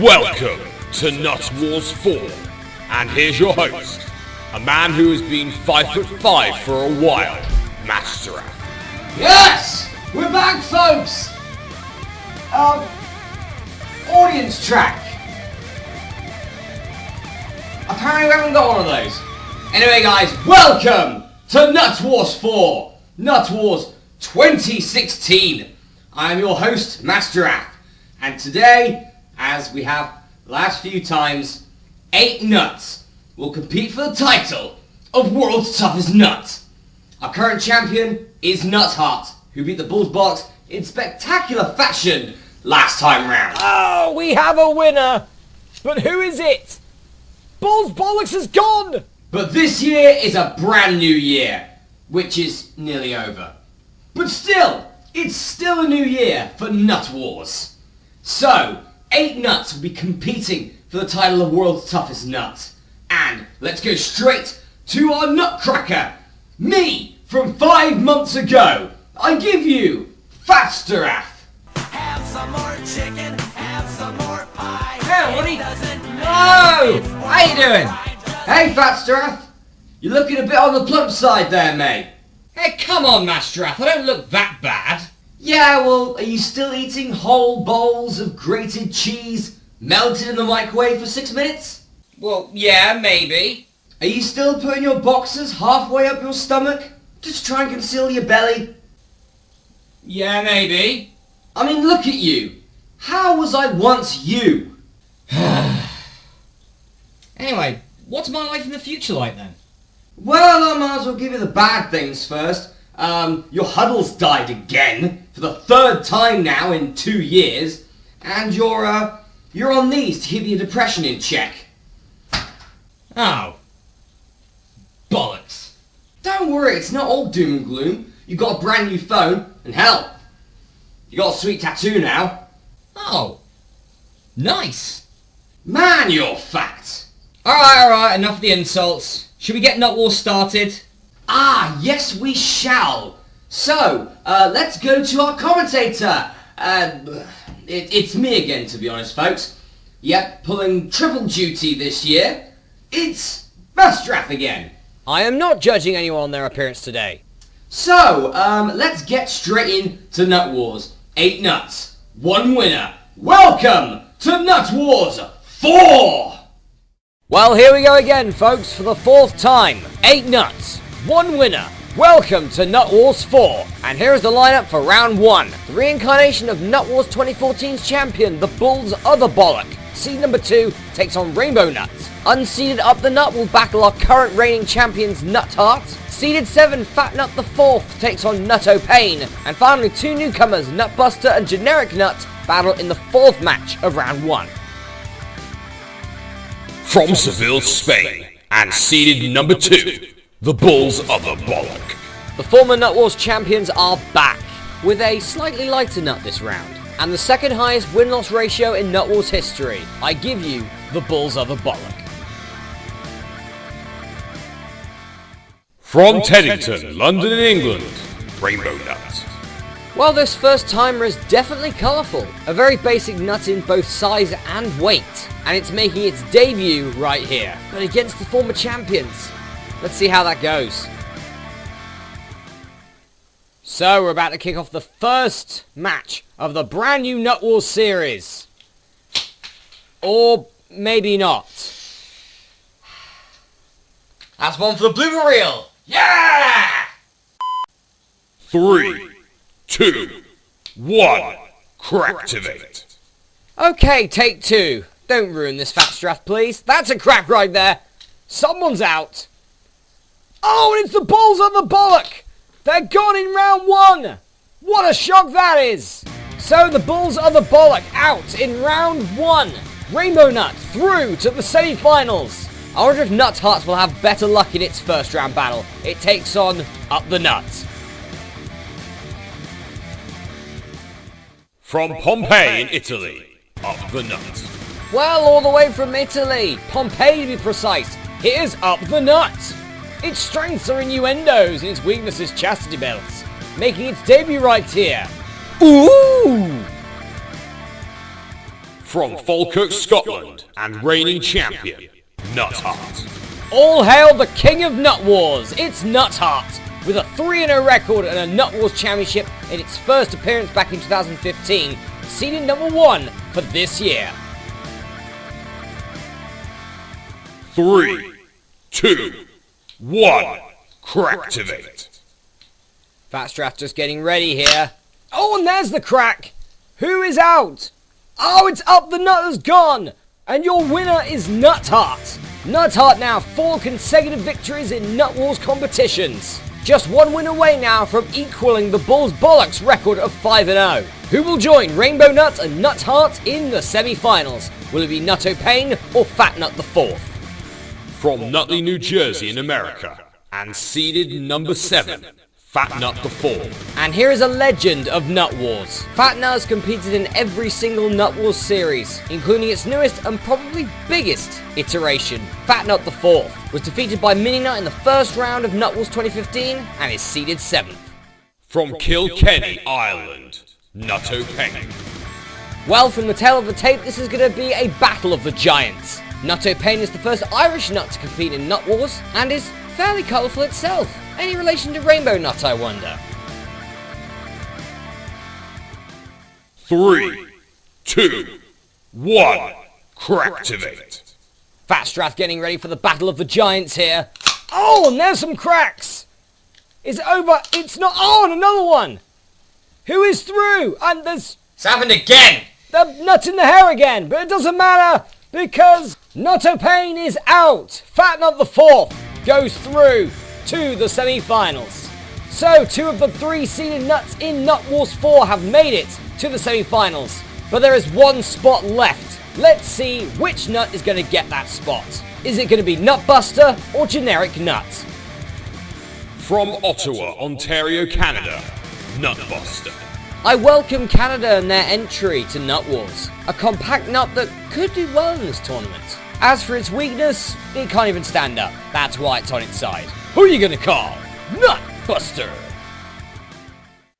Welcome to Nut Wars 4, and here's your host, a man who has been 5'5" for a while, Masterath. Yes! We're back, folks! Audience track. Apparently we haven't got one of those. Anyway guys, welcome to Nut Wars 4, Nut Wars 2016. I am your host, Masterath, and today, as we have the last few times, 8 nuts will compete for the title of World's Toughest Nut. Our current champion is Nutheart, who beat the Bulls Box in spectacular fashion last time round. Oh, we have a winner! But who is it? Bulls Bollocks is gone! But this year is a brand new year, which is nearly over. But still, it's still a new year for Nut Wars. So, 8 nuts will be competing for the title of World's Toughest Nut. And let's go straight to our nutcracker. Me, from 5 months ago. I give you Masterath. Have some more chicken, have some more pie. Hey, what are you... Oh! How you doing? Hey, Masterath. You're looking a bit on the plump side there, mate. Hey, come on, Masterath, I don't look that bad. Yeah, well, are you still eating whole bowls of grated cheese melted in the microwave for 6 minutes? Well, yeah, maybe. Are you still putting your boxers halfway up your stomach? Just try and conceal your belly? Yeah, maybe. I mean, look at you. How was I once you? Anyway, what's my life in the future like then? Well, I might as well give you the bad things first. Your huddle's died again, for the 3rd time now in 2 years, and you're on these to keep your depression in check. Oh. Bollocks. Don't worry, it's not all doom and gloom. You've got a brand new phone, and hell, you got a sweet tattoo now. Oh. Nice. Man, you're fat. Alright, enough of the insults. Should we get Nut Wars started? Ah, yes we shall. So, let's go to our commentator. It's me again, to be honest, folks. Yep, pulling triple duty this year. It's Masterath again. I am not judging anyone on their appearance today. So, let's get straight into Nut Wars. 8 nuts, 1 winner. Welcome to Nut Wars 4! Well, here we go again, folks, for the 4th time. 8 nuts, 1 winner. Welcome to Nut Wars 4. And here is the lineup for round 1. The reincarnation of Nut Wars 2014's champion, the Bulls Other Bollock. Seed number 2 takes on Rainbow Nuts. Unseeded Up the Nut will battle our current reigning champions, Nutheart. Seeded 7, Fat Nut the 4th takes on Nutto Pain. And finally, 2 newcomers, Nutbuster and Generic Nut, battle in the 4th match of round 1. From Seville, Spain, and seeded number 2, the Bulls Other Bollock. The former Nut Wars champions are back, with a slightly lighter nut this round, and the 2nd highest win-loss ratio in Nut Wars history. I give you the Bulls Other Bollock. From Teddington, London and England, Rainbow Nut. Well, this first timer is definitely colourful. A very basic nut in both size and weight, and it's making its debut right here, but against the former champions. Let's see how that goes. So, we're about to kick off the first match of the brand new Nut Wars series. Or maybe not. That's one for the blooper reel. Yeah! 3, 2, 1, cracktivate. Okay, take 2. Don't ruin this Masterath, please. That's a crack right there. Someone's out. Oh, and it's the Bulls Other Bollock. They're gone in round 1. What a shock that is. So the Bulls Other Bollock out in round 1. Rainbow Nut through to the semi-finals. I wonder if Nutheart will have better luck in its first round battle. It takes on Up the Nut. From Pompeii in Italy, Up the Nut. Well, all the way from Italy, Pompeii to be precise, here's Up the Nut. Its strengths are innuendos and its weaknesses chastity belts, making its debut right here. Ooh! From Falkirk, Scotland, and reigning champion, Nutheart. All hail the king of Nut Wars, it's Nutheart, with a 3-0 record and a Nut Wars championship in its first appearance back in 2015, seeded number 1 for this year. 3, 2, 1, Cracktivate. Masterath just getting ready here. Oh, and there's the crack! Who is out? Oh, it's up, the nut has gone! And your winner is Nutheart. Nutheart now 4 consecutive victories in Nut Wars competitions. Just 1 win away now from equaling the Bulls Bollocks record of 5-0. Who will join Rainbow Nut and Nutheart in the semi-finals? Will it be Nutto Payne or Fat Nut the 4th? From Nutley, New Jersey in America, and seeded number 7, Fat Nut the 4th. And here is a legend of Nut Wars. Fat Nut has competed in every single Nut Wars series, including its newest and probably biggest iteration. Fat Nut the 4th was defeated by Mini Nut in the first round of Nut Wars 2015 and is seeded 7th. From Kilkenny, Ireland, Nutto Payne. Well, from the tail of the tape, this is going to be a battle of the giants. Nutto Payne is the first Irish nut to compete in Nut Wars and is fairly colourful itself. Any relation to Rainbow Nut, I wonder? 3, 2, 1, Cracktivate. Masterath getting ready for the battle of the giants here. Oh, and there's some cracks! Is it over? It's not. Oh, and another one! Who is through? And there's... It's happened again! the nut in the hair again, but it doesn't matter because Nutto Payne is out. Fat Nut the 4th goes through to the semi-finals. So 2 of the 3 seeded nuts in Nut Wars 4 have made it to the semi-finals, but there is 1 spot left. Let's see which nut is going to get that spot. Is it going to be Nutbuster or Generic Nut? From Ottawa, Ontario, Canada, Nutbuster. I welcome Canada and their entry to Nut Wars, a compact nut that could do well in this tournament. As for its weakness, it can't even stand up. That's why it's on its side. Who are you gonna call? Nutbuster!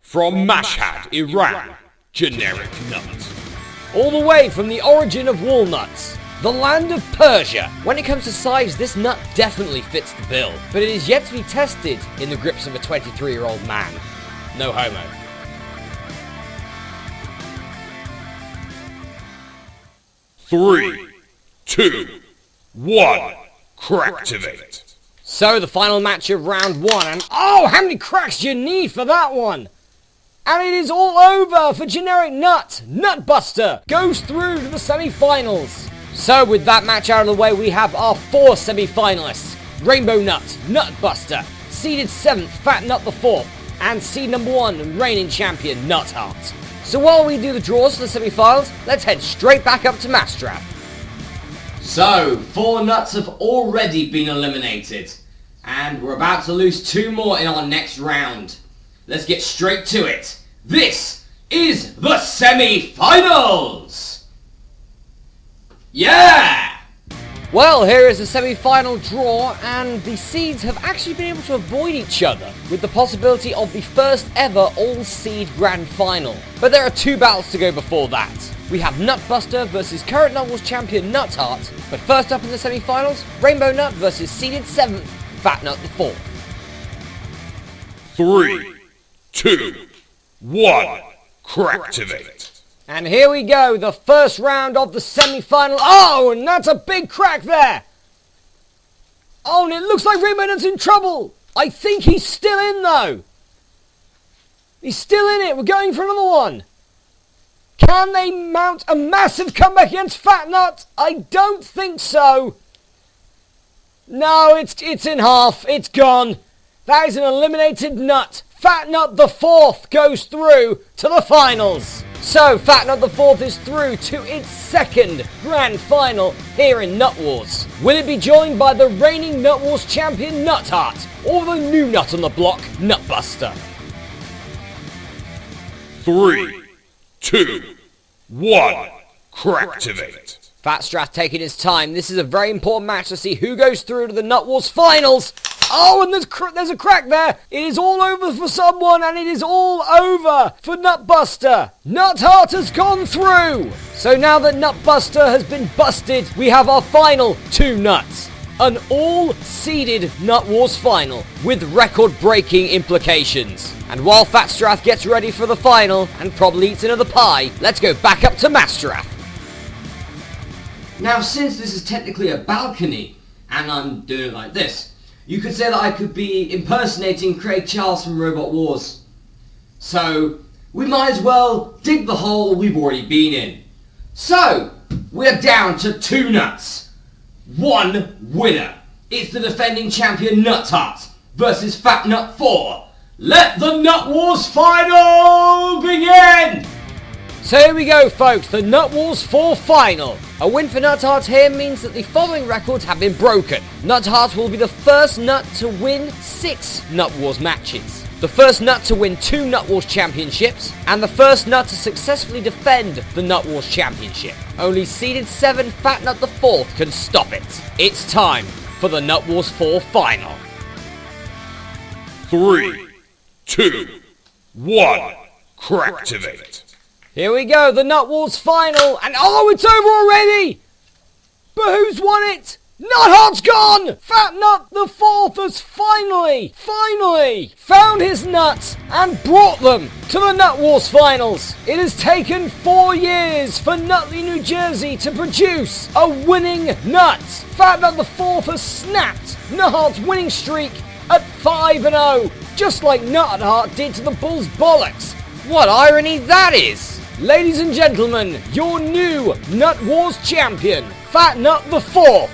From Mashhad, Iran, Generic Nut. All the way from the origin of walnuts, the land of Persia. When it comes to size, this nut definitely fits the bill, but it is yet to be tested in the grips of a 23-year-old man. No homo. 3, 2, 1, Cracktivate. So the final match of round 1, and oh, how many cracks do you need for that one? And it is all over for Generic Nut. Nutbuster goes through to the semi-finals. So with that match out of the way, we have our 4 semi-finalists. Rainbow Nut, Nutbuster, seeded 7th, Fat Nut the 4th, and seed number 1, reigning champion, Nutheart. So while we do the draws for the semi-finals, let's head straight back up to Masterath. So, 4 nuts have already been eliminated, and we're about to lose 2 more in our next round. Let's get straight to it. This is the semi-finals! Yeah! Well, here is the semi-final draw, and the seeds have actually been able to avoid each other, with the possibility of the first ever all-seed grand final. But there are 2 battles to go before that. We have Nutbuster versus current Nut Wars champion Nutheart, but first up in the semi-finals, Rainbow Nut versus seeded 7th, Fat Nut the 4th. 3, 2, 1, Cracktivate. And here we go, the first round of the semi-final. Oh, and that's a big crack there. Oh, and it looks like Rainbow Nut's in trouble. I think he's still in, though. He's still in it. We're going for another one. Can they mount a massive comeback against Fat Nut? I don't think so. No, it's in half. It's gone. That is an eliminated nut. Fat Nut the 4th goes through to the finals. So, Fat Nut the 4th is through to its 2nd grand final here in Nut Wars. Will it be joined by the reigning Nut Wars champion Nutheart, or the new nut on the block, Nutbuster? 3, 2, 1, Cracktivate. Masterath taking his time. This is a very important match to see who goes through to the Nut Wars finals. Oh, and there's a crack there. It is all over for someone, and it is all over for Nutbuster. Nutheart has gone through. So now that Nutbuster has been busted, we have our final 2 nuts. An all-seeded Nut Wars final with record-breaking implications. And while Fatstrath gets ready for the final and probably eats another pie, let's go back up to Masterath. Now, since this is technically a balcony, and I'm doing it like this, you could say that I could be impersonating Craig Charles from Robot Wars. So, we might as well dig the hole we've already been in. So, we're down to 2 nuts. 1 winner. It's the defending champion Nutheart versus Fat Nut 4. Let the Nut Wars final begin! So here we go, folks, the Nut Wars 4 final. A win for Nutheart here means that the following records have been broken. Nutheart will be the first nut to win 6 Nut Wars matches, the first nut to win 2 Nut Wars championships, and the first nut to successfully defend the Nut Wars championship. Only seeded 7 Fat Nut the 4th can stop it. It's time for the Nut Wars 4 final. 3, 2, 1, Cracktivate. Here we go, the Nut Wars final, and oh, it's over already! But who's won it? Nutheart's gone! Fat Nut the 4th has finally found his nuts and brought them to the Nut Wars finals. It has taken 4 years for Nutley, New Jersey to produce a winning nut. Fat Nut the 4th has snapped Nutheart's winning streak at 5-0, just like Nutheart did to the Bulls' bollocks. What irony that is! Ladies and gentlemen, your new Nut Wars champion, Fat Nut the 4th.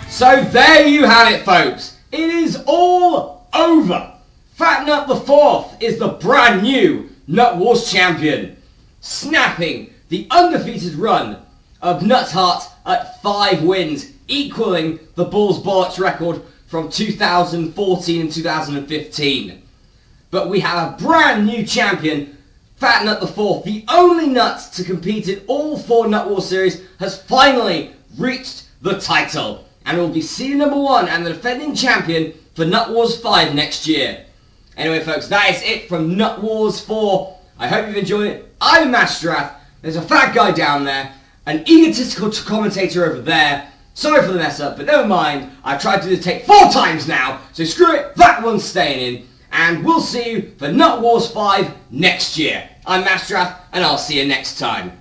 So there you have it, folks. It is all over. Fat Nut the 4th is the brand new Nut Wars champion, snapping the undefeated run of Nutheart at 5 wins, equaling the Bulls' bollocks record from 2014 and 2015. But we have a brand new champion, Fat Nut the 4th, the only nut to compete in all 4 Nut Wars series, has finally reached the title and will be seed number 1 and the defending champion for Nut Wars 5 next year. Anyway, folks, that is it from Nut Wars 4. I hope you've enjoyed it. I'm Masterath. There's a fat guy down there, an egotistical commentator over there. Sorry for the mess up, but never mind. I've tried to do the take 4 times now, so screw it, that one's staying in. And we'll see you for Nut Wars 5 next year. I'm Masterath, and I'll see you next time.